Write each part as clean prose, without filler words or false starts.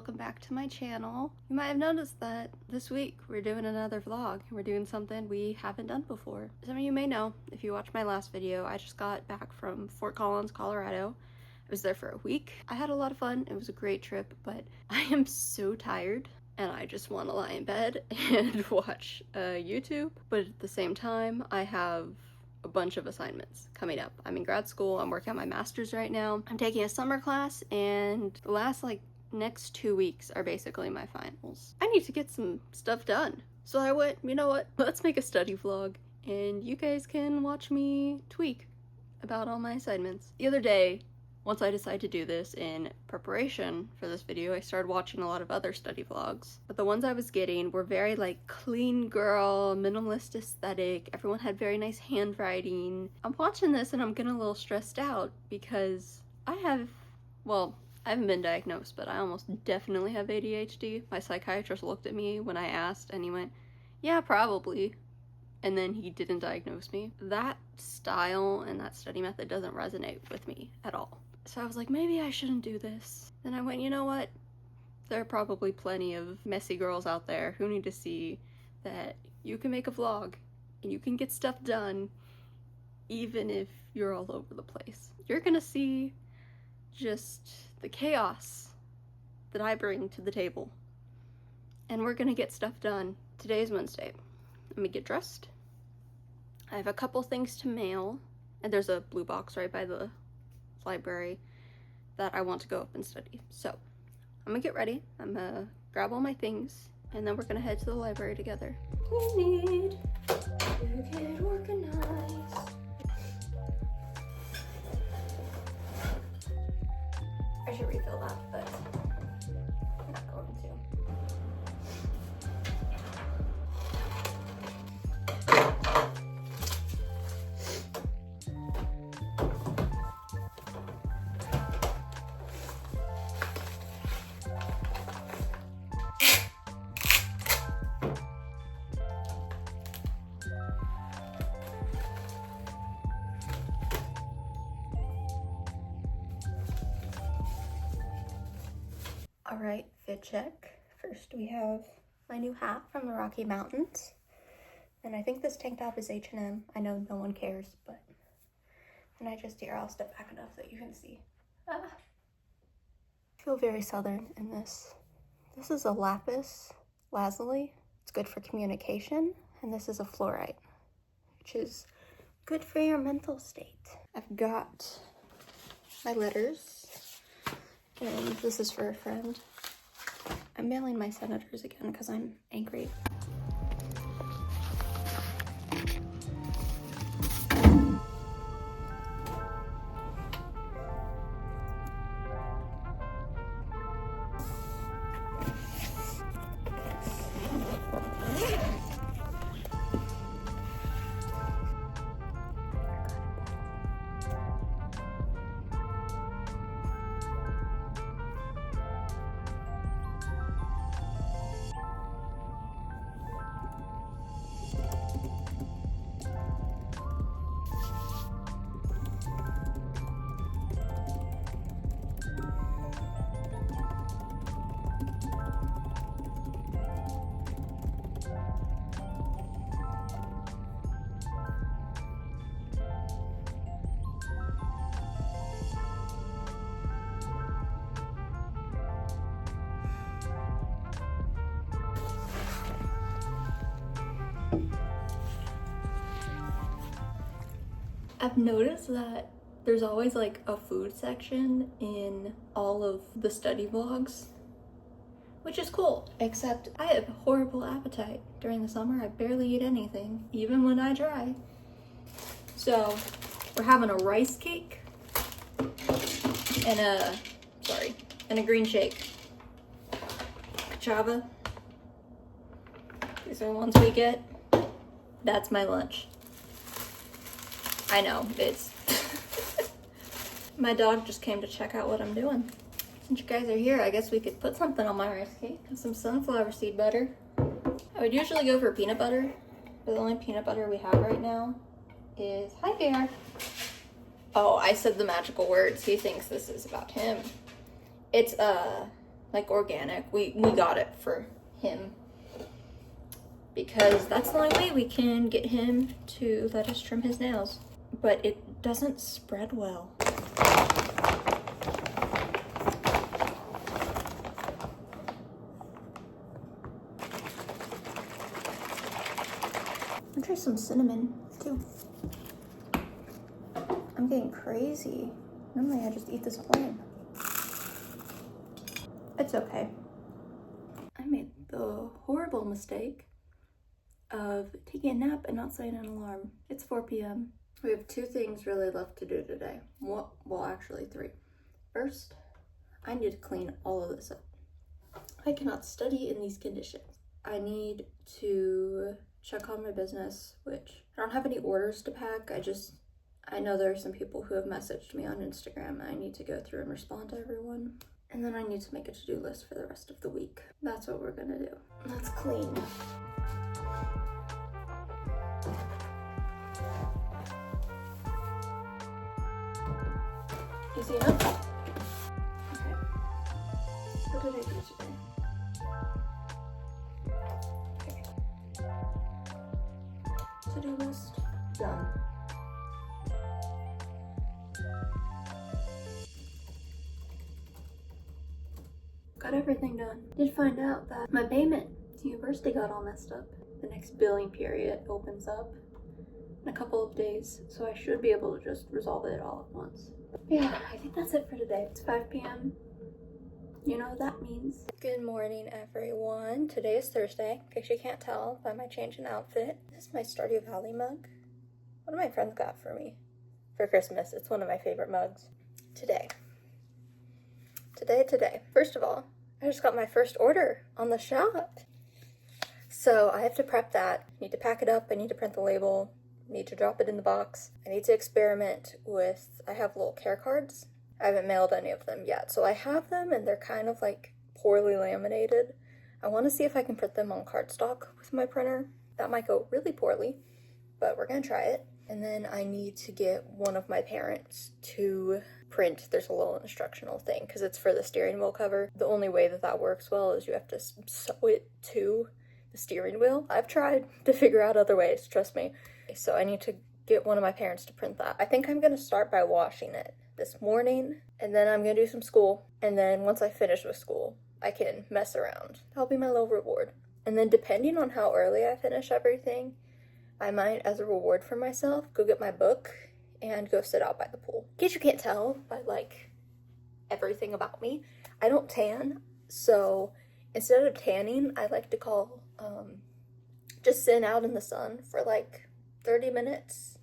welcome back to my channel. You might have noticed that this week we're doing another vlog. We're doing something we haven't done before. Some of you may know, if you watched my last video, I just got back from Fort Collins, Colorado. I was there for a week. I had a lot of fun. It was a great trip, but I am so tired and I just want to lie in bed and watch YouTube. But at the same time, I have a bunch of assignments coming up. I'm in grad school. I'm working on my master's right now. I'm taking a summer class, and the last next 2 weeks are basically my finals. I need to get some stuff done. So I went, you know what? Let's make a study vlog and you guys can watch me tweak about all my assignments. The other day, once I decided to do this in preparation for this video, I started watching a lot of other study vlogs. But the ones I was getting were very clean girl, minimalist aesthetic. Everyone had very nice handwriting. I'm watching this and I'm getting a little stressed out because I haven't been diagnosed, but I almost definitely have ADHD. My psychiatrist looked at me when I asked and he went, yeah, probably. And then he didn't diagnose me. That style and that study method doesn't resonate with me at all. So I was like, maybe I shouldn't do this. Then I went, you know what? There are probably plenty of messy girls out there who need to see that you can make a vlog and you can get stuff done even if you're all over the place. You're gonna see just the chaos that I bring to the table. And we're gonna get stuff done. Today's Wednesday. Let me get dressed. I have a couple things to mail, and there's a blue box right by the library that I want to go up and study. So I'm gonna get ready. I'm gonna grab all my things, and then we're gonna head to the library together. We need to get organized. I should refill that, but I'm not going to. All right, fit check. First we have my new hat from the Rocky Mountains. And I think this tank top is H&M. I know no one cares, but... And I'll step back enough that you can see. I feel very southern in this. This is a lapis lazuli. It's good for communication. And this is a fluorite, which is good for your mental state. I've got my letters. And this is for a friend. I'm mailing my senators again because I'm angry. I've noticed that there's always a food section in all of the study vlogs, which is cool, except I have a horrible appetite. During the summer, I barely eat anything, even when I dry. So we're having a rice cake and a green shake. Chava. These are the ones we get. That's my lunch. I know, it's... My dog just came to check out what I'm doing. Since you guys are here, I guess we could put something on my rice cake. Some sunflower seed butter. I would usually go for peanut butter, but the only peanut butter we have right now is... Hi, Bear. Oh, I said the magical words. He thinks this is about him. It's like organic. We got it for him because that's the only way we can get him to let us trim his nails. But it doesn't spread well. I'll try some cinnamon too. I'm getting crazy. Normally I just eat this plain. It's okay. I made the horrible mistake of taking a nap and not setting an alarm. It's 4 p.m. We have 2 things really left to do today. Well, actually 3. First, I need to clean all of this up. I cannot study in these conditions. I need to check on my business, which I don't have any orders to pack. I know there are some people who have messaged me on Instagram. I need to go through and respond to everyone. And then I need to make a to-do list for the rest of the week. That's what we're gonna do. Let's clean. Easy enough? Okay. What did I do today? Okay. To-do list, done. Got everything done. Did find out that my payment to university got all messed up. The next billing period opens up in a couple of days, so I should be able to just resolve it all at once. Yeah, I think that's it for today. It's 5 p.m. You know what that means. Good morning, everyone. Today is Thursday, in case you can't tell by my change in outfit. This is my Stardew Valley mug. One of my friends got for me for Christmas. It's one of my favorite mugs. Today. First of all, I just got my first order on the shop. So I have to prep that. I need to pack it up. I need to print the label. I need to drop it in the box. I need to experiment with, I have little care cards. I haven't mailed any of them yet. So I have them and they're kind of like poorly laminated. I want to see if I can print them on cardstock with my printer. That might go really poorly, but we're gonna try it. And then I need to get one of my parents to print. There's a little instructional thing because it's for the steering wheel cover. The only way that works well is you have to sew it to the steering wheel. I've tried to figure out other ways, trust me. So I need to get one of my parents to print that. I think I'm gonna start by washing it this morning, and then I'm gonna do some school. And then once I finish with school, I can mess around. That'll be my little reward. And then depending on how early I finish everything, I might, as a reward for myself, go get my book and go sit out by the pool. In case you can't tell by like everything about me, I don't tan. So instead of tanning, I like to call just sitting out in the sun for like 30 minutes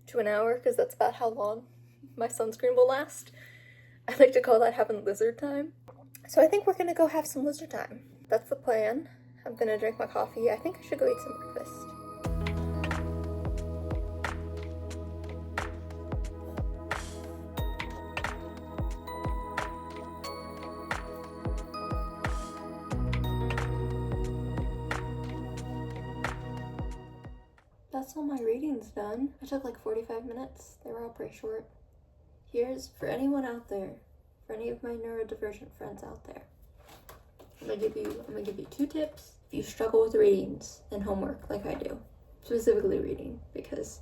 to an hour, because that's about how long my sunscreen will last. I like to call that having lizard time. So I think we're gonna go have some lizard time. That's the plan. I'm gonna drink my coffee. I think I should go eat some breakfast. That's all my readings done. I took like 45 minutes. They were all pretty short. Here's, for anyone out there, for any of my neurodivergent friends out there, I'm gonna give you 2 tips if you struggle with readings and homework like I do. Specifically reading, because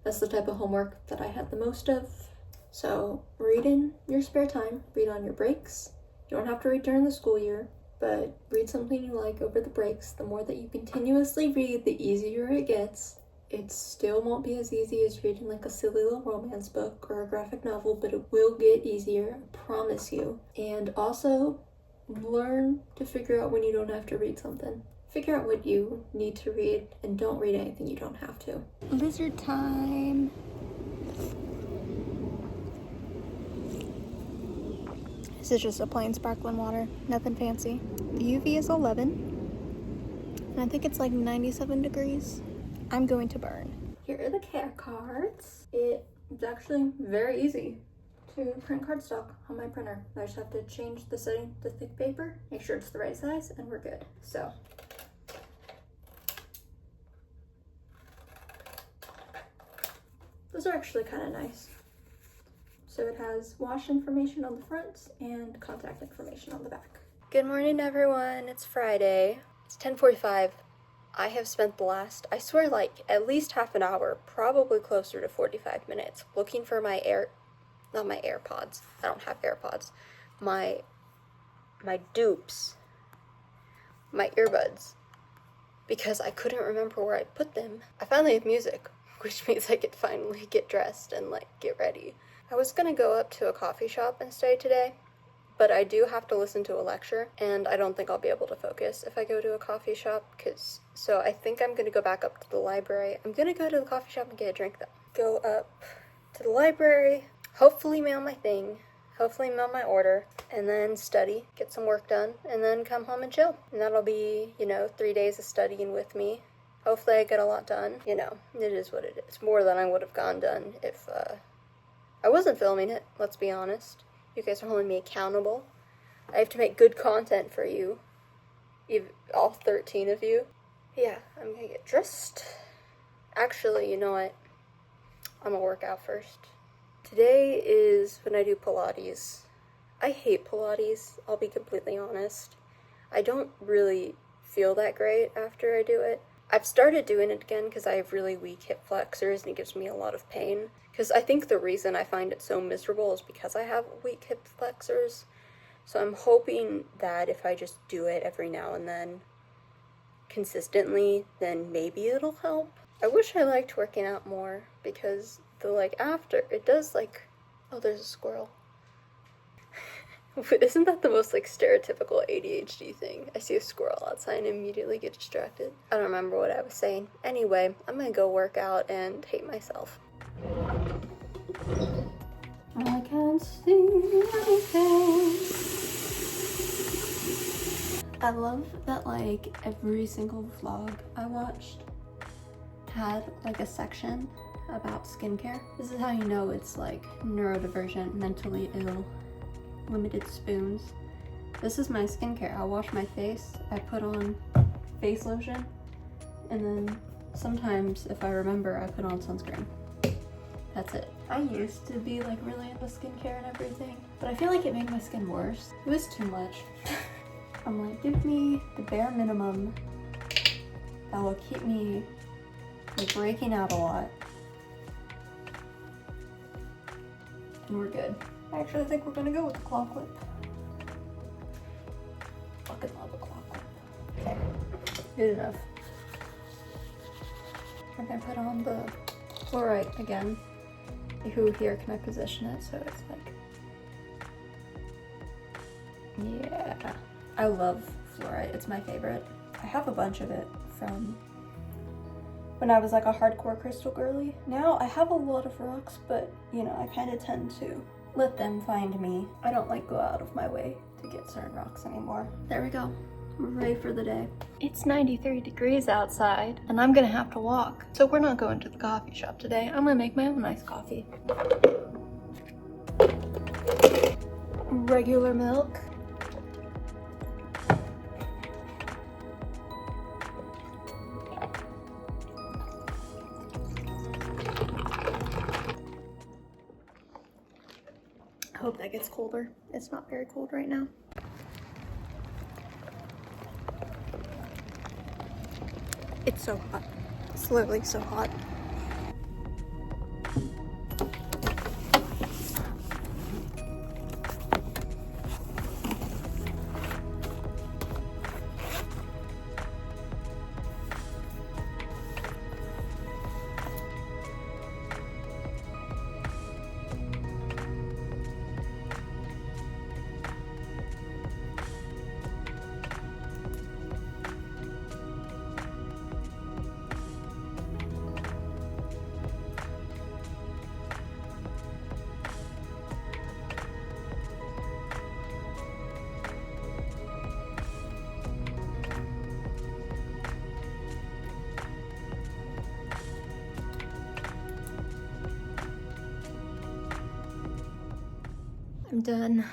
that's the type of homework that I had the most of. So read in your spare time, read on your breaks. You don't have to read during the school year, but read something you like over the breaks. The more that you continuously read, the easier it gets. It still won't be as easy as reading like a silly little romance book or a graphic novel, but it will get easier, I promise you. And also, learn to figure out when you don't have to read something. Figure out what you need to read and don't read anything you don't have to. Lizard time. This is just a plain sparkling water, nothing fancy. The UV is 11, and I think it's like 97 degrees. I'm going to burn. Here are the care cards. It's actually very easy to print cardstock on my printer. I just have to change the setting to thick paper, make sure it's the right size, and we're good. So, those are actually kind of nice. So it has wash information on the front and contact information on the back. Good morning, everyone. It's Friday. It's 10:45. I have spent the last, I swear, like at least half an hour, probably closer to 45 minutes, looking for my not my AirPods. I don't have AirPods. My dupes. My earbuds. Because I couldn't remember where I put them. I finally have music, which means I could finally get dressed and like get ready. I was gonna go up to a coffee shop and stay today, but I do have to listen to a lecture, and I don't think I'll be able to focus if I go to a coffee shop, so I think I'm gonna go back up to the library. I'm gonna go to the coffee shop and get a drink though. Go up to the library, hopefully mail my thing, hopefully mail my order, and then study, get some work done, and then come home and chill. And that'll be, 3 days of studying with me. Hopefully I get a lot done. It is what it is. More than I would have gotten done if I wasn't filming it, let's be honest. You guys are holding me accountable. I have to make good content for you. All 13 of you. Yeah, I'm gonna get dressed. Actually, you know what? I'm gonna work out first. Today is when I do Pilates. I hate Pilates, I'll be completely honest. I don't really feel that great after I do it. I've started doing it again because I have really weak hip flexors and it gives me a lot of pain. Because I think the reason I find it so miserable is because I have weak hip flexors. So I'm hoping that if I just do it every now and then, consistently, then maybe it'll help. I wish I liked working out more because after, it does oh, there's a squirrel. Isn't that the most stereotypical ADHD thing? I see a squirrel outside and immediately get distracted. I don't remember what I was saying. Anyway, I'm gonna go work out and hate myself. I can't see anything. I love that every single vlog I watched had a section about skincare. This is how you know it's neurodivergent, mentally ill, limited spoons. This is my skincare. I'll wash my face, I put on face lotion, and then sometimes if I remember I put on sunscreen. That's it. I used to be really into skincare and everything, but I feel like it made my skin worse. It was too much. I'm give me the bare minimum that will keep me breaking out a lot. And we're good. I actually think we're gonna go with the claw clip. Fucking love a claw clip. Okay, good enough. I'm gonna put on the fluorite again. Who here can I position it so it's yeah. I love fluorite, it's my favorite. I have a bunch of it from when I was a hardcore crystal girly. Now I have a lot of rocks, but I kind of tend to let them find me. I don't go out of my way to get certain rocks anymore. There we go. We're ready for the day. It's 93 degrees outside and I'm gonna have to walk. So we're not going to the coffee shop today. I'm gonna make my own iced coffee. Regular milk. I hope that gets colder. It's not very cold right now. It's so hot. It's literally so hot. I'm done.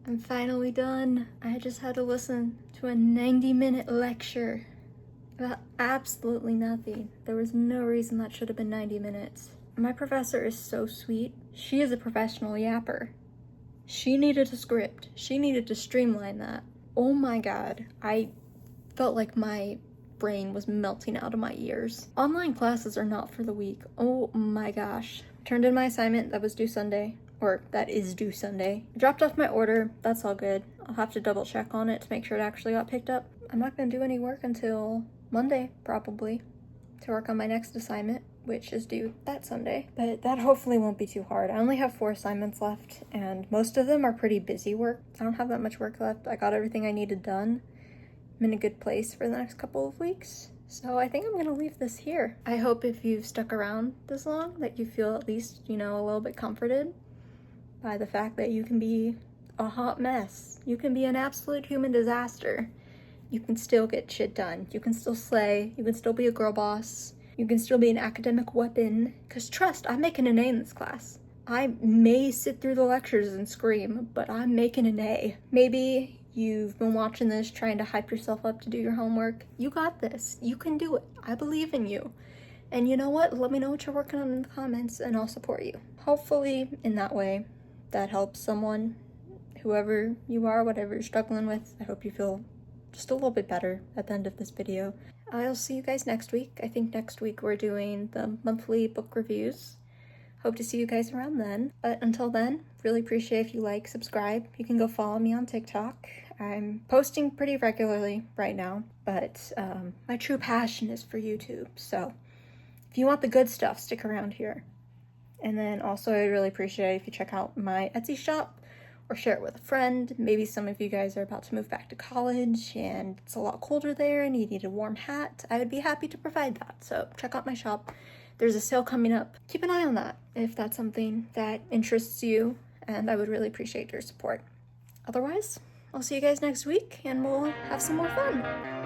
I'm finally done. I just had to listen to a 90-minute lecture about absolutely nothing. There was no reason that should have been 90 minutes. My professor is so sweet. She is a professional yapper. She needed a script. She needed to streamline that. Oh my god, I felt like my brain was melting out of my ears. Online classes are not for the weak. Oh my gosh. Turned in my assignment that was due Sunday, or that is due Sunday. Dropped off my order, that's all good. I'll have to double check on it to make sure it actually got picked up. I'm not gonna do any work until Monday, probably, to work on my next assignment, which is due that Sunday. But that hopefully won't be too hard. I only have 4 assignments left, and most of them are pretty busy work. I don't have that much work left. I got everything I needed done. I'm in a good place for the next couple of weeks. So I think I'm gonna leave this here. I hope if you've stuck around this long that you feel at least, you know, a little bit comforted by the fact that you can be a hot mess. You can be an absolute human disaster. You can still get shit done. You can still slay. You can still be a girl boss. You can still be an academic weapon. Cause trust, I'm making an A in this class. I may sit through the lectures and scream, but I'm making an A. Maybe you've been watching this trying to hype yourself up to do your homework. You got this. You can do it. I believe in you. And you know what? Let me know what you're working on in the comments and I'll support you. Hopefully, in that way, that helps someone, whoever you are, whatever you're struggling with. I hope you feel just a little bit better at the end of this video. I'll see you guys next week. I think next week we're doing the monthly book reviews. Hope to see you guys around then. But until then, really appreciate if you like, subscribe. You can go follow me on TikTok. I'm posting pretty regularly right now, but my true passion is for YouTube. So if you want the good stuff, stick around here. And then also I'd really appreciate if you check out my Etsy shop or share it with a friend. Maybe some of you guys are about to move back to college and it's a lot colder there and you need a warm hat. I would be happy to provide that. So check out my shop. There's a sale coming up. Keep an eye on that if that's something that interests you, and I would really appreciate your support. Otherwise, I'll see you guys next week and we'll have some more fun.